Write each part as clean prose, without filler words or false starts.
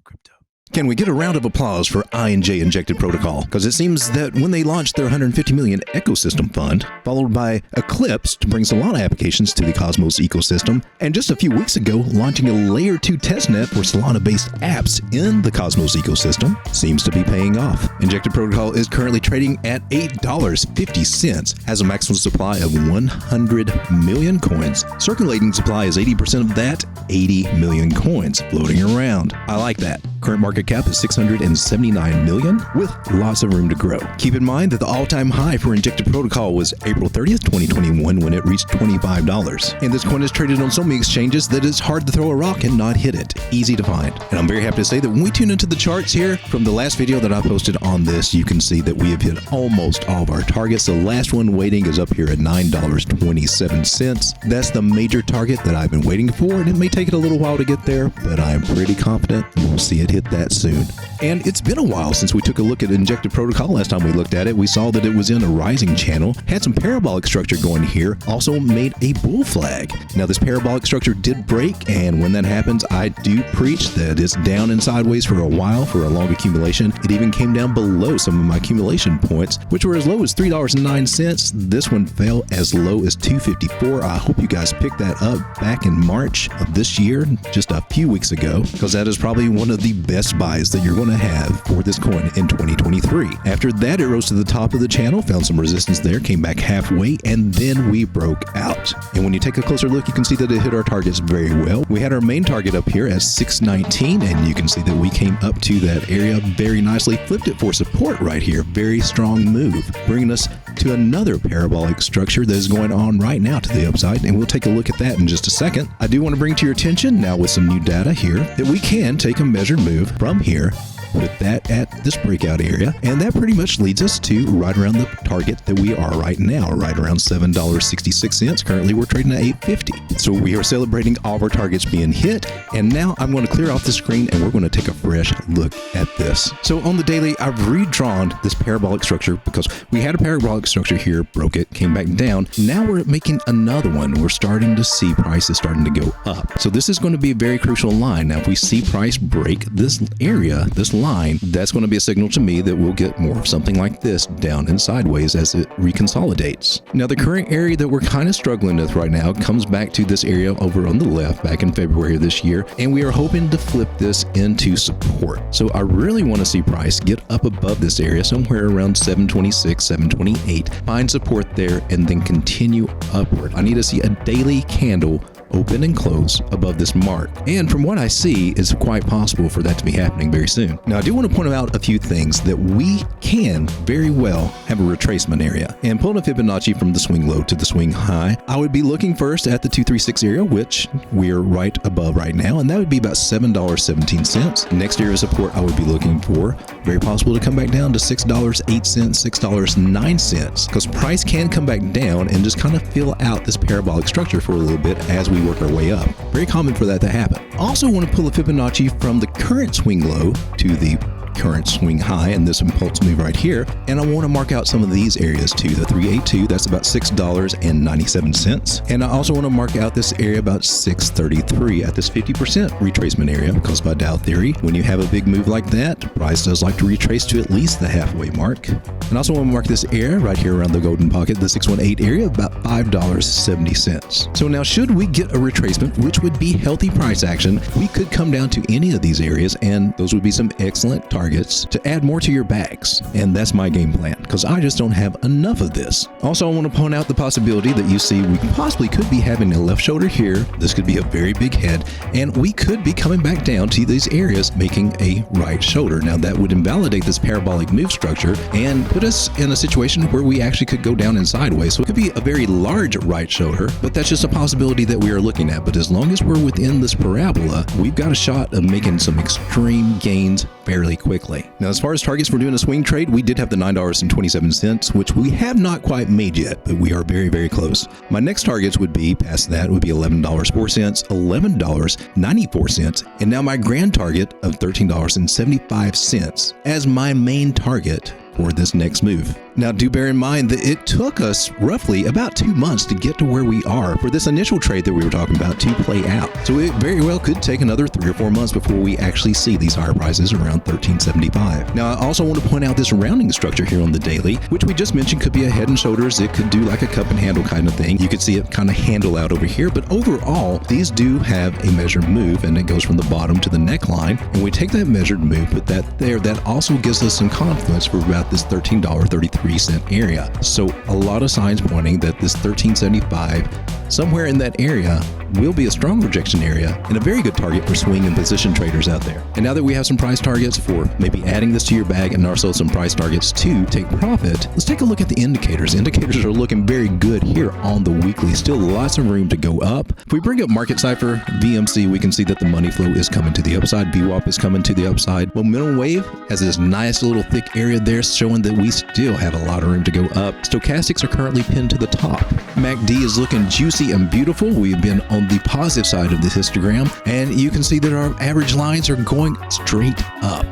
Crypto. Can we get a round of applause for INJ Injective Protocol? Because it seems that when they launched their 150 million ecosystem fund, followed by Eclipse to bring a lot of applications to the Cosmos ecosystem, and just a few weeks ago, launching a layer 2 testnet for Solana-based apps in the Cosmos ecosystem, seems to be paying off. Injective Protocol is currently trading at $8.50, has a maximum supply of 100 million coins. Circulating supply is 80% of that, 80 million coins floating around. I like that. Current market cap is 679 million, with lots of room to grow. Keep in mind that the all-time high for Injective Protocol was April 30th, 2021, when it reached $25. And this coin is traded on so many exchanges that it's hard to throw a rock and not hit it. Easy to find. And I'm very happy to say that when we tune into the charts here, from the last video that I posted on this, you can see that we have hit almost all of our targets. The last one waiting is up here at $9.27. That's the major target that I've been waiting for, and it may take it a little while to get there, but I'm pretty confident we'll see it hit that soon. And it's been a while since we took a look at Injective Protocol. Last time we looked at it, we saw that it was in a rising channel, had some parabolic structure going here, also made a bull flag. Now this parabolic structure did break, and when that happens, I do preach that it's down and sideways for a while for a long accumulation. It even came down below some of my accumulation points, which were as low as $3.09. This one fell as low as $2.54. I hope you guys picked that up back in March of this year, just a few weeks ago, because that is probably one of the best buys that you're going to have for this coin in 2023. After that, it rose to the top of the channel, found some resistance there, came back halfway, and then we broke out. And when you take a closer look, you can see that it hit our targets very well. We had our main target up here at 619, and you can see that we came up to that area very nicely, flipped it for support right here. Very strong move, bringing us to another parabolic structure that is going on right now to the upside, and we'll take a look at that in just a second. I do want to bring to your attention now with some new data here that we can take a measured move from here, put that at this breakout area, and that pretty much leads us to right around the target that we are right now, right around $7.66. Currently we're trading at $8.50. So we are celebrating all of our targets being hit, and now I'm going to clear off the screen and we're going to take a fresh look at this. So on the daily, I've redrawn this parabolic structure because we had a parabolic structure here, broke it, came back down. Now we're making another one. We're starting to see prices starting to go up. So this is going to be a very crucial line. Now if we see price break this area, this line, that's going to be a signal to me that we'll get more of something like this down and sideways as it reconsolidates. Now the current area that we're kind of struggling with right now comes back to this area over on the left back in February of this year, and we are hoping to flip this into support. So I really want to see price get up above this area somewhere around 726, 728, find support there, and then continue upward. I need to see a daily candle open and close above this mark. And from what I see, it's quite possible for that to be happening very soon. Now, I do want to point out a few things that we can very well have a retracement area. And pulling a Fibonacci from the swing low to the swing high, I would be looking first at the 236 area, which we're right above right now, and that would be about $7.17. Next area of support I would be looking for, very possible to come back down to $6.08, $6.09, because price can come back down and just kind of fill out this parabolic structure for a little bit as we work our way up. Very common for that to happen. Also want to pull a Fibonacci from the current swing low to the current swing high in this impulse move right here, and I want to mark out some of these areas too. The 382, that's about $6.97, and I also want to mark out this area about 633 at this 50% retracement area, because by Dow theory, when you have a big move like that, price does like to retrace to at least the halfway mark. And also want to mark this area right here around the golden pocket, the 618 area, about $5.70. So now should we get a retracement, which would be healthy price action, we could come down to any of these areas, and those would be some excellent targets to add more to your bags. And that's my game plan, because I just don't have enough of this. Also, I want to point out the possibility that you see we possibly could be having a left shoulder here. This could be a very big head, and we could be coming back down to these areas making a right shoulder. Now that would invalidate this parabolic move structure and put us in a situation where we actually could go down and sideways. So it could be a very large right shoulder, but that's just a possibility that we are looking at. But as long as we're within this parabola, we've got a shot of making some extreme gains fairly quickly. Now, as far as targets for doing a swing trade, we did have the $9.27, which we have not quite made yet, but we are very, very close. My next targets would be, past that, would be $11.04, $11.94, and now my grand target of $13.75 as my main target for this next move. Now, do bear in mind that it took us roughly about 2 months to get to where we are for this initial trade that we were talking about to play out. So it very well could take another 3 or 4 months before we actually see these higher prices around $13.75. Now, I also want to point out this rounding structure here on the daily, which we just mentioned could be a head and shoulders. It could do like a cup and handle kind of thing. You could see it kind of handle out over here, but overall, these do have a measured move, and it goes from the bottom to the neckline. And we take that measured move, put that there. That also gives us some confidence for about this $13.33 area. So a lot of signs pointing that this $13.75, somewhere in that area, will be a strong rejection area and a very good target for swing and position traders out there. And now that we have some price targets for maybe adding this to your bag and also some price targets to take profit, let's take a look at the indicators. Indicators are looking very good here on the weekly. Still lots of room to go up. If we bring up Market Cipher, VMC, we can see that the money flow is coming to the upside. VWAP is coming to the upside. Momentum Wave has this nice little thick area there showing that we still have a lot of room to go up. Stochastics are currently pinned to the top. MACD is looking juicy and beautiful. We've been on the positive side of the histogram, and you can see that our average lines are going straight up.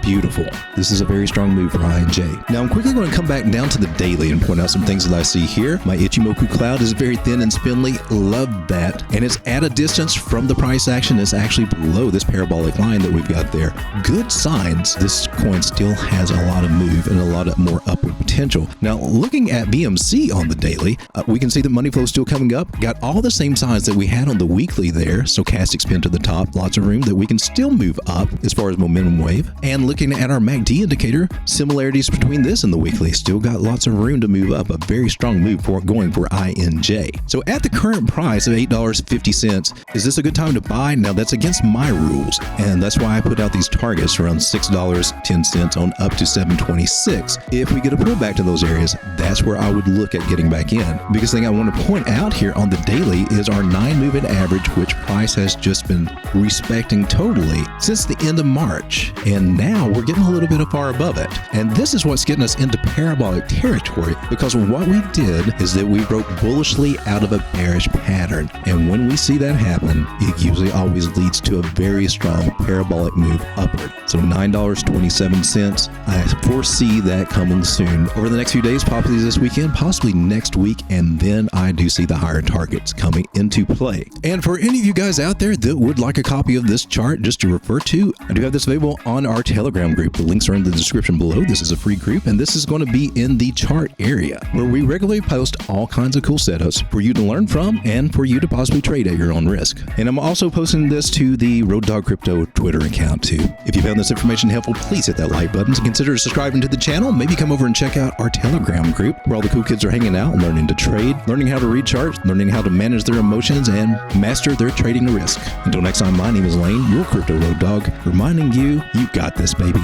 Beautiful. This is a very strong move for INJ. Now I'm quickly going to come back down to the daily and point out some things that I see here. My Ichimoku cloud is very thin and spindly. Love that. And it's at a distance from the price action. It's actually below this parabolic line that we've got there. Good signs. This coin still has a lot of move and a lot of more upward potential. Now looking at VMC on the daily, we can see the money flow is still coming up. Got all the same signs that we had on the weekly there. Stochastics pinned to the top. Lots of room that we can still move up as far as momentum wave. And looking at our MACD indicator, similarities between this and the weekly. Still got lots of room to move up. A very strong move for going for INJ. So at the current price of $8.50, is this a good time to buy? Now that's against my rules, and that's why I put out these targets around $6.10 on up to $7.26. If we get a pullback to those areas, that's where I would look at getting back in. Because the thing I want to point out here on the daily is our 9 moving average, which price has just been respecting totally since the end of March. And now we're getting a little bit far above it. And this is what's getting us into parabolic territory, because what we did is that we broke bullishly out of a bearish pattern. And when we see that happen, it usually always leads to a very strong parabolic move upward. So $9.27, I foresee that coming soon over the next few days, possibly this weekend, possibly next week, and then I do see the higher targets coming into play. And for any of you guys out there that would like a copy of this chart just to refer to, I do have this available on our Telegram group. The links are in the description below. This is a free group, and this is going to be in the chart area where we regularly post all kinds of cool setups for you to learn from and for you to possibly trade at your own risk. And I'm also posting this to the Road Dog Crypto Twitter account too. If you found this information helpful, please hit that like button and consider subscribing to the channel. Maybe come over and check out our Telegram group where all the cool kids are hanging out, learning to trade, learning how to read charts, learning how to manage their emotions, and master their trading risk. Until next time, my name is Lane, your Crypto Road Dog, reminding you, you got this, baby.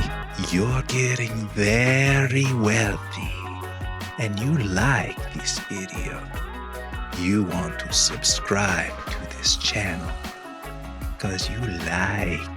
You're getting very wealthy and you like this video. You want to subscribe to this channel because you like